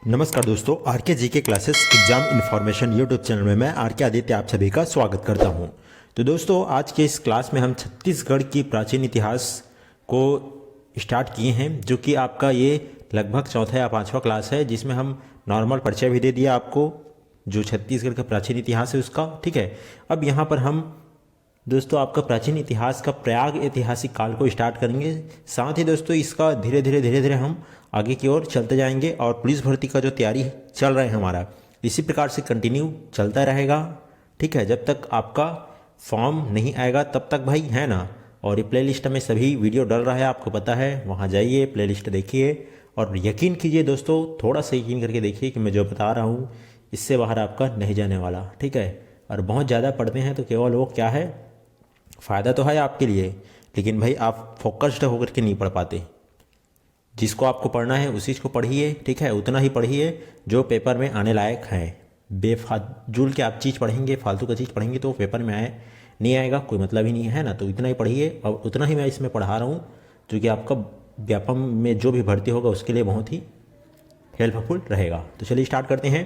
नमस्कार दोस्तों, आर के जी के classes exam information YouTube channel में मैं आर के आदित्य आप सभी का स्वागत करता हूं। तो दोस्तों, आज के इस क्लास में हम छत्तीसगढ़ की प्राचीन इतिहास को स्टार्ट किए हैं, जो कि आपका ये लगभग चौथा या पांचवा क्लास है, जिसमें हम नॉर्मल परिचय भी दे दिया आपको जो छत्तीसगढ़ का प्राचीन इतिहास है उसका। ठीक है, अब यहाँ पर हम दोस्तों आपका प्राचीन इतिहास का प्रयाग ऐतिहासिक काल को स्टार्ट करेंगे। साथ ही दोस्तों इसका धीरे धीरे हम आगे की ओर चलते जाएंगे और पुलिस भर्ती का जो तैयारी चल रहा है हमारा, इसी प्रकार से कंटिन्यू चलता रहेगा। ठीक है, जब तक आपका फॉर्म नहीं आएगा तब तक भाई, है ना। और ये प्लेलिस्ट में सभी वीडियो डल रहा है, आपको पता है, वहाँ जाइए प्लेलिस्ट देखिए और यकीन कीजिए दोस्तों, थोड़ा सा यकीन करके देखिए कि मैं जो बता रहा हूँ इससे बाहर आपका नहीं जाने वाला। ठीक है, और बहुत ज़्यादा पढ़ते हैं तो केवल वो क्या है, फ़ायदा तो है आपके लिए, लेकिन भाई आप फोकस्ड होकर के नहीं पढ़ पाते। जिसको आपको पढ़ना है उसी को पढ़िए। ठीक है, उतना ही पढ़िए जो पेपर में आने लायक है। बेफाजुल के आप चीज़ पढ़ेंगे, फालतू का चीज़ पढ़ेंगे तो पेपर में नहीं आएगा, कोई मतलब ही नहीं है ना। तो इतना ही पढ़िए और उतना ही मैं इसमें पढ़ा रहा हूँ, जो कि आपका व्यापम में जो भी भर्ती होगा उसके लिए बहुत ही हेल्पफुल रहेगा। तो चलिए स्टार्ट करते हैं।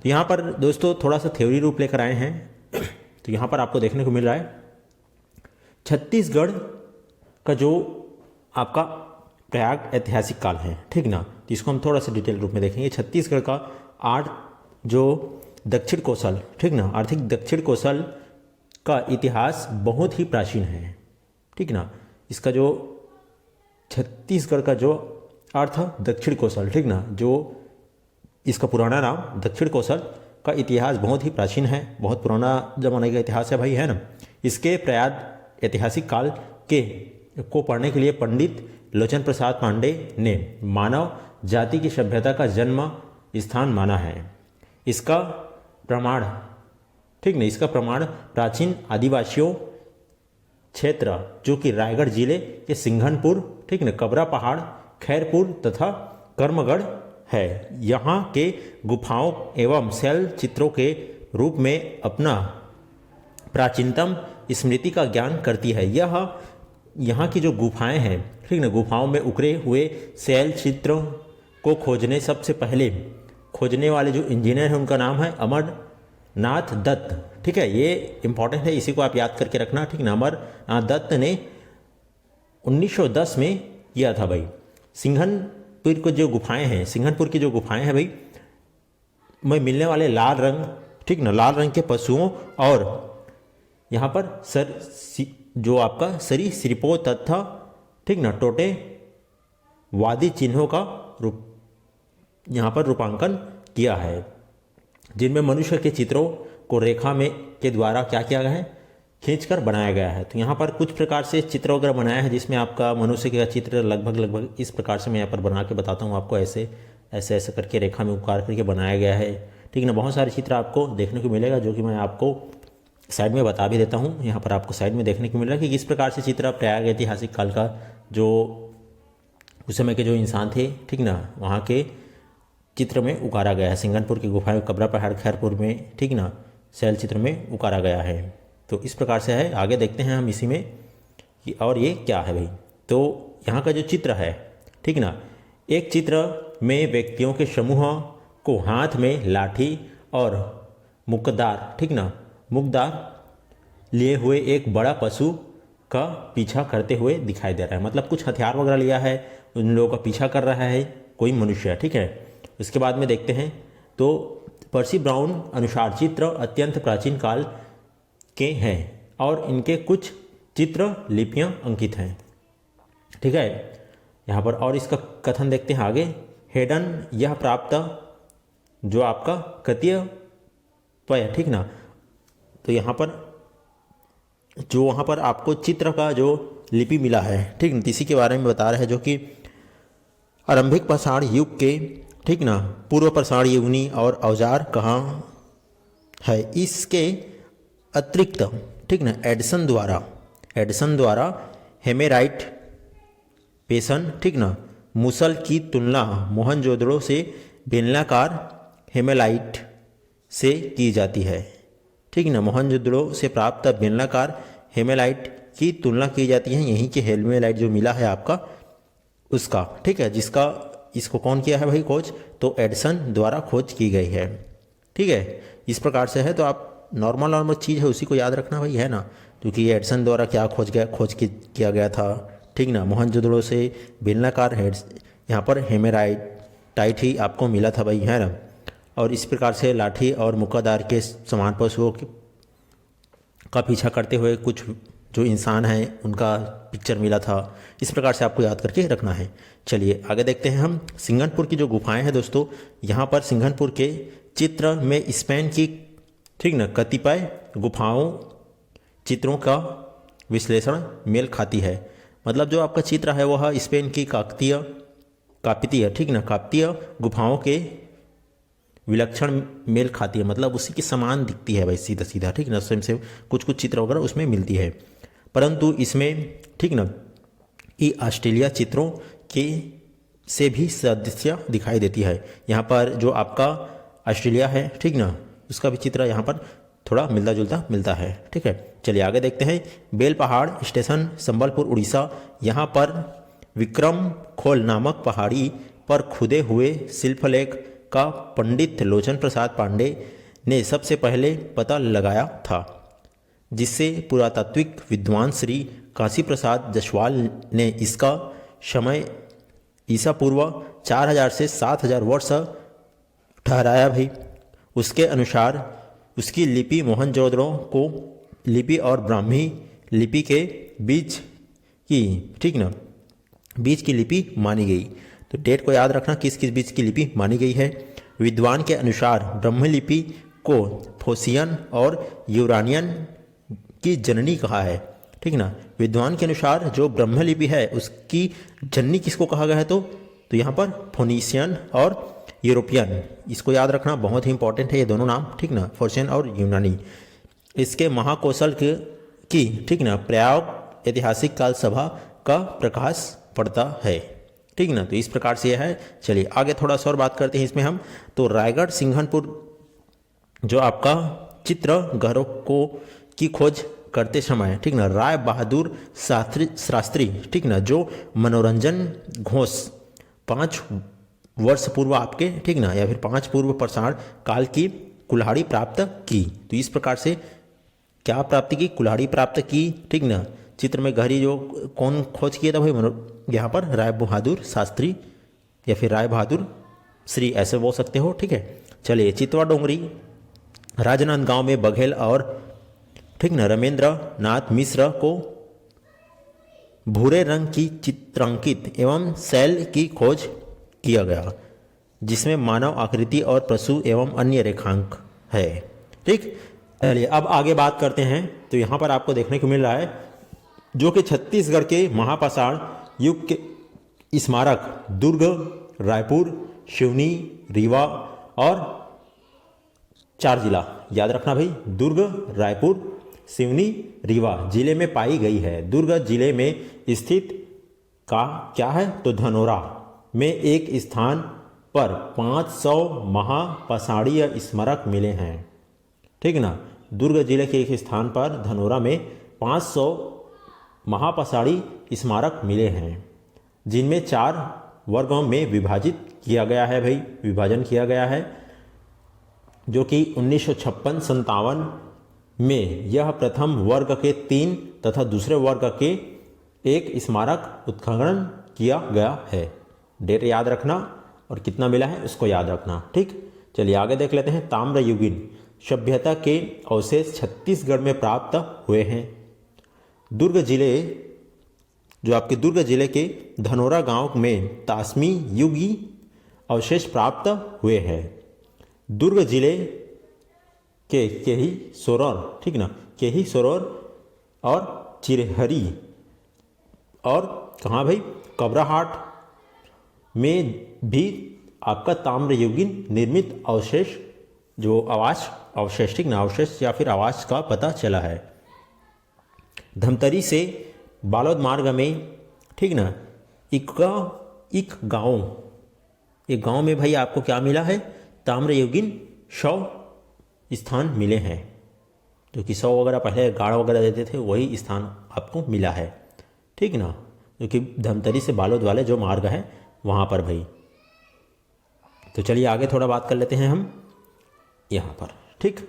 तो यहाँ पर दोस्तों थोड़ा सा थ्योरी रूप लेकर आए हैं। तो यहाँ पर आपको देखने को मिल रहा है छत्तीसगढ़ का जो आपका प्रयाग ऐतिहासिक काल है, ठीक ना। तो इसको हम थोड़ा सा डिटेल रूप में देखेंगे। छत्तीसगढ़ का जो दक्षिण कौशल, ठीक ना, आर्थिक दक्षिण कौशल का इतिहास बहुत ही प्राचीन है। ठीक ना, इसका जो छत्तीसगढ़ का जो अर्थ दक्षिण कौशल, ठीक ना, जो इसका पुराना नाम दक्षिण कौशल का इतिहास बहुत ही प्राचीन है, बहुत पुराना जमाने का इतिहास है भाई, है ना। इसके प्रयाग ऐतिहासिक काल के को पढ़ने के लिए पंडित लोचन प्रसाद पांडे ने मानव जाति की सभ्यता का जन्म स्थान माना है। इसका प्रमाण, ठीक ना, इसका प्रमाण प्राचीन आदिवासियों क्षेत्र जो कि रायगढ़ जिले के सिंघनपुर, ठीक ना, कबरा पहाड़, खैरपुर तथा कर्मगढ़ है। यहाँ के गुफाओं एवं शैल चित्रों के रूप में अपना प्राचीनतम स्मृति का ज्ञान करती है। यहाँ की जो गुफाएं हैं, ठीक ना, गुफाओं में उकरे हुए शैल चित्रों को सबसे पहले खोजने वाले जो इंजीनियर हैं उनका नाम है अमरनाथ दत्त। ठीक है, ये इंपॉर्टेंट है, इसी को आप याद करके रखना। ठीक ना, अमरनाथ दत्त ने 1910 में किया था भाई। सिंघनपुर की जो गुफाएं हैं भाई, में मिलने वाले लाल रंग, ठीक ना, लाल रंग के पशुओं और यहाँ पर जो आपका सरीसृपों तथा, ठीक ना, टोटे वादी चिन्हों का यहाँ पर रूपांकन किया है, जिनमें मनुष्य के चित्रों को रेखा में के द्वारा क्या किया गया है, खींचकर बनाया गया है। तो यहाँ पर कुछ प्रकार से चित्र वगैरह बनाया है, जिसमें आपका मनुष्य का चित्र लगभग इस प्रकार से मैं यहाँ पर बना के बताता हूँ आपको, ऐसे करके रेखा में उकार करके बनाया गया है। ठीक ना, बहुत सारे चित्र आपको देखने को मिलेगा, जो कि मैं आपको साइड में बता भी देता हूँ। यहाँ पर आपको साइड में देखने को मिल रहा है कि किस प्रकार से चित्र प्रयाग ऐतिहासिक काल का जो उस समय के जो इंसान थे, ठीक ना, वहाँ के चित्र में उकारा गया है। सिंघनपुर की गुफाएं, कबरा पहाड़, खैरपुर में, ठीक ना, शैल चित्र में उकारा गया है। तो इस प्रकार से है। आगे देखते हैं हम इसी में कि और ये क्या है भाई। तो यहाँ का जो चित्र है, ठीक ना, एक चित्र में व्यक्तियों के समूह को हाथ में लाठी और मुकदार, ठीक ना, मुकदार लिए हुए एक बड़ा पशु का पीछा करते हुए दिखाई दे रहा है। मतलब कुछ हथियार वगैरह लिया है, उन लोगों का पीछा कर रहा है कोई मनुष्य, ठीक है। उसके बाद में देखते हैं तो पर्सी ब्राउन अनुसार चित्र अत्यंत प्राचीन काल के हैं और इनके कुछ चित्र लिपियां अंकित हैं। ठीक है, यहाँ पर और इसका कथन देखते हैं आगे। हेडन यह प्राप्त जो आपका कतिपय, ठीक ना, तो यहाँ पर जो वहाँ पर आपको चित्र का जो लिपि मिला है, ठीक ना, इसी के बारे में बता रहे हैं, जो कि आरंभिक पाषाण युग के, ठीक ना, पूर्व पाषाण युगनी और औजार कहाँ है। इसके अतिरिक्त, ठीक ना, एडिसन द्वारा हेमेराइट पेशन, ठीक ना, मूसल की तुलना मोहनजोदड़ो से बेलनाकार हेमेलाइट से की जाती है। ठीक ना, मोहनजोदड़ो से प्राप्त बेलनाकार हेमेलाइट की तुलना की जाती है यहीं के हेमेलाइट जो मिला है आपका उसका, ठीक है, जिसका इसको कौन किया है भाई खोज? तो एडिसन द्वारा खोज की गई है। ठीक है, इस प्रकार से है। तो आप नॉर्मल चीज़ है उसी को याद रखना भाई, है ना, क्योंकि ये एडिसन द्वारा क्या किया गया था। ठीक ना, मोहनजोदड़ो से बेलनाकार हेड्स यहाँ पर हेमेराइट ही आपको मिला था भाई, है ना। और इस प्रकार से लाठी और मुक्कादार के समान पशुओं का पीछा करते हुए कुछ जो इंसान हैं उनका पिक्चर मिला था। इस प्रकार से आपको याद करके रखना है। चलिए आगे देखते हैं हम सिंघनपुर की जो गुफाएं हैं दोस्तों। यहाँ पर सिंघनपुर के चित्र में स्पेन की, ठीक ना, कतिपय गुफाओं चित्रों का विश्लेषण मेल खाती है। मतलब जो आपका चित्र है वह स्पेन की काकतीय, ठीक ना, काकतीय गुफाओं के विलक्षण मेल खाती है। मतलब उसी के समान दिखती है भाई, सीधा सीधा, ठीक ना, सेम सेम कुछ कुछ चित्र वगैरह उसमें मिलती है। परंतु इसमें, ठीक ना, ये ऑस्ट्रेलिया चित्रों के से भी सदस्य दिखाई देती है। यहाँ पर जो आपका ऑस्ट्रेलिया है, ठीक ना, उसका भी चित्र यहाँ पर थोड़ा मिलता जुलता मिलता है। ठीक है, चलिए आगे देखते हैं। बेल पहाड़ स्टेशन संबलपुर उड़ीसा। यहाँ पर विक्रम खोल नामक पहाड़ी पर खुदे हुए शिल्पलेख का पंडित लोचन प्रसाद पांडे ने सबसे पहले पता लगाया था, जिससे पुरातात्विक विद्वान श्री काशी प्रसाद जसवाल ने इसका समय ईसा पूर्व 4000 से 7000 वर्ष ठहराया भाई। उसके अनुसार उसकी लिपि मोहनजोदड़ो को लिपि और ब्राह्मी लिपि के बीच की, ठीक ना, बीच की लिपि मानी गई। तो डेट को याद रखना किस किस बीच की लिपि मानी गई है। विद्वान के अनुसार ब्रह्म लिपि को फोसियन और यूरानियन की जननी कहा है। ठीक ना, विद्वान के अनुसार जो ब्रह्म लिपि है उसकी जननी किसको कहा गया है? तो यहाँ पर फोनीशियन और यूरोपियन, इसको याद रखना बहुत ही इंपॉर्टेंट है ये दोनों नाम, ठीक ना, फोर्शियन और यूनानी। इसके महाकौशल की, ठीक ना, प्रयाग ऐतिहासिक काल सभा का प्रकाश पड़ता है। ठीक ना, तो इस प्रकार से यह है। चलिए आगे थोड़ा सा और बात करते हैं इसमें हम। तो रायगढ़ सिंघनपुर जो आपका चित्र घरों को की खोज करते समय, ठीक ना, राय बहादुर शास्त्री, ठीक ना, जो मनोरंजन घोष 5 वर्ष पूर्व आपके, ठीक ना, या फिर 5 पूर्व पाषाण काल की कुल्हाड़ी प्राप्त की। तो इस प्रकार से क्या प्राप्ति की? कुल्हाड़ी प्राप्त की। ठीक ना, चित्र में घड़ी जो कौन खोज किया था भाई? यहाँ पर राय बहादुर शास्त्री या फिर राय बहादुर श्री ऐसे बोल सकते हो। ठीक है, चलिए चितवा डोंगरी राजनांदगांव में बघेल और, ठीक ना, रमेंद्र नाथ मिश्र को भूरे रंग की चित्रांकित एवं शैल की खोज किया गया, जिसमें मानव आकृति और पशु एवं अन्य रेखांक है। ठीक, चलिए अब आगे बात करते हैं। तो यहाँ पर आपको देखने को मिल रहा है जो कि छत्तीसगढ़ के महापाषाण युग के स्मारक दुर्ग, रायपुर, सिवनी, रीवा और 4 जिला, याद रखना भाई, दुर्ग, रायपुर, सिवनी, रीवा जिले में पाई गई है। दुर्ग जिले में स्थित का क्या है? तो धनोरा में एक स्थान पर 500 महापाषाणीय स्मारक मिले हैं। ठीक ना, दुर्ग जिले के एक स्थान पर धनोरा में 500 महापाषाणी स्मारक मिले हैं, जिनमें 4 वर्गों में विभाजित किया गया है भाई, विभाजन किया गया है, जो कि 1956-57 में यह प्रथम वर्ग के 3 तथा दूसरे वर्ग के 1 स्मारक उत्खनन किया गया है। डेट याद रखना और कितना मिला है उसको याद रखना। ठीक, चलिए आगे देख लेते हैं। ताम्रयुगीन सभ्यता के अवशेष छत्तीसगढ़ में प्राप्त हुए हैं। दुर्ग जिले, जो आपके दुर्ग जिले के धनोरा गांव में तासमी युगी अवशेष प्राप्त हुए हैं। दुर्ग जिले के केही सोरर, ठीक ना, केही सोरर और चिरहरी और कहाँ भाई? कबराहाट में भी आपका ताम्रयुगीन निर्मित अवशेष, जो अवशेष, ठीक ना, अवशेष या फिर आवास का पता चला है। धमतरी से बालोद मार्ग में, ठीक ना, एक गांव में भाई आपको क्या मिला है? ताम्रयुगीन 100 स्थान मिले हैं, जो कि 100 वगैरह पहले गाढ़ वगैरह देते थे, वही स्थान आपको मिला है। ठीक ना, जो कि धमतरी से बालोद वाले जो मार्ग है वहाँ पर भाई। तो चलिए आगे थोड़ा बात कर लेते हैं हम यहाँ पर। ठीक,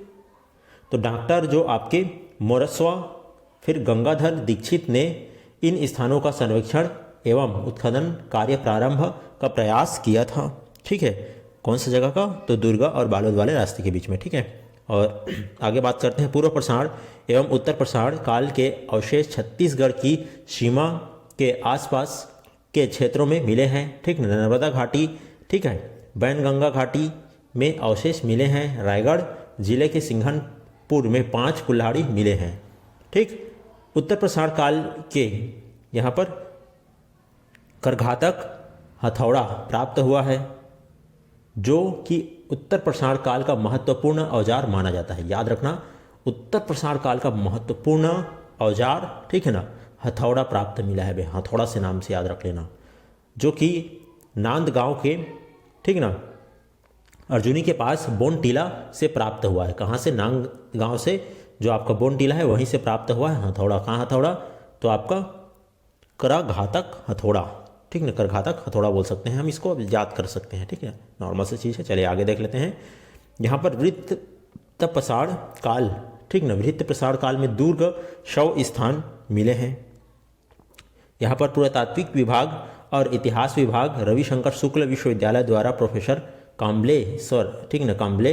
तो डॉक्टर जो आपके मोरस्वा फिर गंगाधर दीक्षित ने इन स्थानों का सर्वेक्षण एवं उत्खनन कार्य प्रारंभ का प्रयास किया था। ठीक है, कौन सा जगह का? तो दुर्गा और बालोद वाले रास्ते के बीच में। ठीक है, और आगे बात करते हैं। पूर्व प्रसारण एवं उत्तर प्रसारण काल के अवशेष छत्तीसगढ़ की सीमा के आसपास के क्षेत्रों में मिले हैं। ठीक, नर्मदा घाटी, ठीक है, बैनगंगा घाटी में अवशेष मिले हैं। रायगढ़ जिले के सिंघनपुर में 5 कुल्हाड़ी मिले हैं। ठीक, उत्तर प्रसारण काल के यहाँ पर करघातक हथौड़ा प्राप्त हुआ है, जो कि उत्तर प्रसारण काल का महत्वपूर्ण औजार माना जाता है। याद रखना, उत्तर प्रसारण काल का महत्वपूर्ण औजार, ठीक है ना, हथौड़ा प्राप्त मिला है। हथौड़ा से नाम से याद रख लेना, जो कि नांद गांव के, ठीक ना, अर्जुनी के पास बोन टीला से प्राप्त हुआ है। कहाँ से? नांद गांव से जो आपका बोन टीला है वहीं से प्राप्त हुआ है हथौड़ा। कहाँ हथौड़ा? तो आपका करघातक हथौड़ा। ठीक ना, करघातक हथौड़ा बोल सकते हैं हम इसको, याद कर सकते हैं। ठीक है, नॉर्मल सी चीज़ है। चलिए आगे देख लेते हैं। यहाँ पर वृत्त प्रसारण काल, ठीक ना, वृत्त प्रसारण काल में दुर्ग शव स्थान मिले हैं। यहाँ पर पुरातात्विक विभाग और इतिहास विभाग रविशंकर शुक्ल विश्वविद्यालय द्वारा प्रोफेसर काम्बले सर, ठीक ना, काम्बले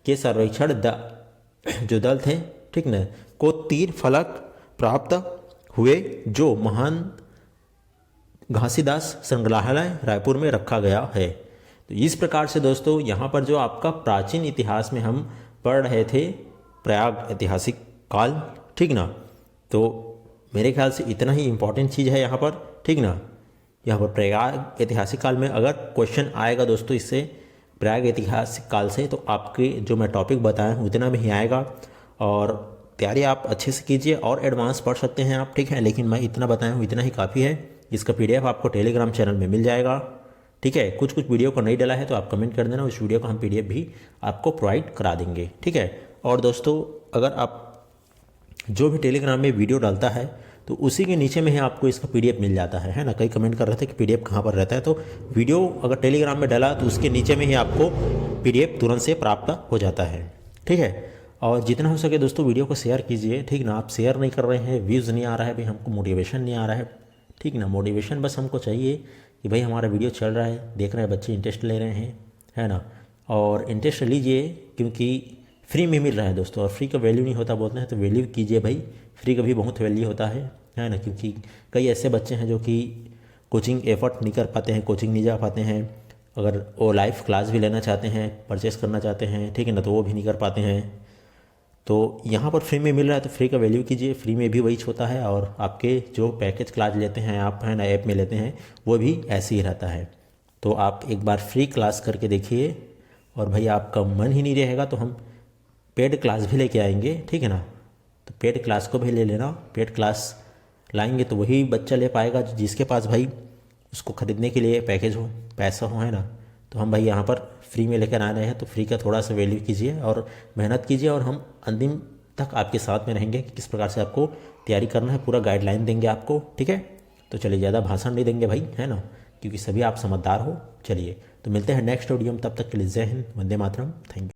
के सर्वेक्षण जो दल थे, ठीक ना, को तीर फलक प्राप्त हुए, जो महान घासीदास संग्रहालय रायपुर में रखा गया है। तो इस प्रकार से दोस्तों यहाँ पर जो आपका प्राचीन इतिहास में हम पढ़ रहे थे प्रयाग ऐतिहासिक काल, ठीक ना, तो मेरे ख्याल से इतना ही इम्पोर्टेंट चीज़ है यहाँ पर। ठीक ना, यहाँ पर प्रयाग ऐतिहासिक काल में अगर क्वेश्चन आएगा दोस्तों इससे प्रयाग ऐतिहासिक काल से, तो आपके जो मैं टॉपिक बताया हूँ उतना में ही आएगा। और तैयारी आप अच्छे से कीजिए और एडवांस पढ़ सकते हैं आप, ठीक है, लेकिन मैं इतना बताया हूँ इतना ही काफ़ी है। इसका PDF आपको टेलीग्राम चैनल में मिल जाएगा। ठीक है, कुछ वीडियो को नहीं डला है तो आप कमेंट कर देना, उस वीडियो का हम PDF भी आपको प्रोवाइड करा देंगे। ठीक है, और दोस्तों अगर आप जो भी टेलीग्राम में वीडियो डालता है तो उसी के नीचे में ही आपको इसका PDF मिल जाता है ना। कई कमेंट कर रहे थे कि PDF कहाँ पर रहता है, तो वीडियो अगर टेलीग्राम में डाला तो उसके नीचे में ही आपको PDF तुरंत से प्राप्त हो जाता है। ठीक है, और जितना हो सके दोस्तों वीडियो को शेयर कीजिए। ठीक ना, आप शेयर नहीं कर रहे हैं, व्यूज़ नहीं आ रहा है भाई, हमको मोटिवेशन नहीं आ रहा है। ठीक ना, मोटिवेशन बस हमको चाहिए कि भाई हमारा वीडियो चल रहा है, देख रहे हैं बच्चे, इंटरेस्ट ले रहे हैं, है ना। और इंटरेस्ट लीजिए क्योंकि फ्री में मिल रहा है दोस्तों, और फ्री का वैल्यू नहीं होता बोलते हैं, तो वैल्यू कीजिए भाई, फ्री का भी बहुत वैल्यू होता है ना। क्योंकि कई ऐसे बच्चे हैं जो कि कोचिंग एफर्ट नहीं कर पाते हैं, कोचिंग नहीं जा पाते हैं, अगर वो लाइव क्लास भी लेना चाहते हैं, परचेस करना चाहते हैं, ठीक है ना, तो वो भी नहीं कर पाते हैं। तो यहाँ पर फ्री में मिल रहा है तो फ्री का वैल्यू कीजिए, फ्री में भी वही होता है। और आपके जो पैकेज क्लास लेते हैं आप, है ना, ऐप में लेते हैं, वो भी ऐसे ही रहता है। तो आप एक बार फ्री क्लास करके देखिए, और भाई आपका मन ही नहीं रहेगा तो हम पेड क्लास भी लेके आएंगे, ठीक है ना। तो पेड क्लास को भी ले लेना, पेड क्लास लाएंगे तो वही बच्चा ले पाएगा जिसके पास भाई उसको ख़रीदने के लिए पैकेज हो, पैसा हो, है ना। तो हम भाई यहाँ पर फ्री में लेकर आ रहे हैं, तो फ्री का थोड़ा सा वैल्यू कीजिए और मेहनत कीजिए, और हम अंतिम तक आपके साथ में रहेंगे कि किस प्रकार से आपको तैयारी करना है, पूरा गाइडलाइन देंगे आपको। ठीक है, तो चलिए, ज़्यादा भाषण नहीं देंगे भाई, है ना, क्योंकि सभी आप समझदार हो। चलिए, तो मिलते हैं नेक्स्ट वीडियो में, तब तक के लिए जय हिंद, वंदे मातरम, थैंक यू।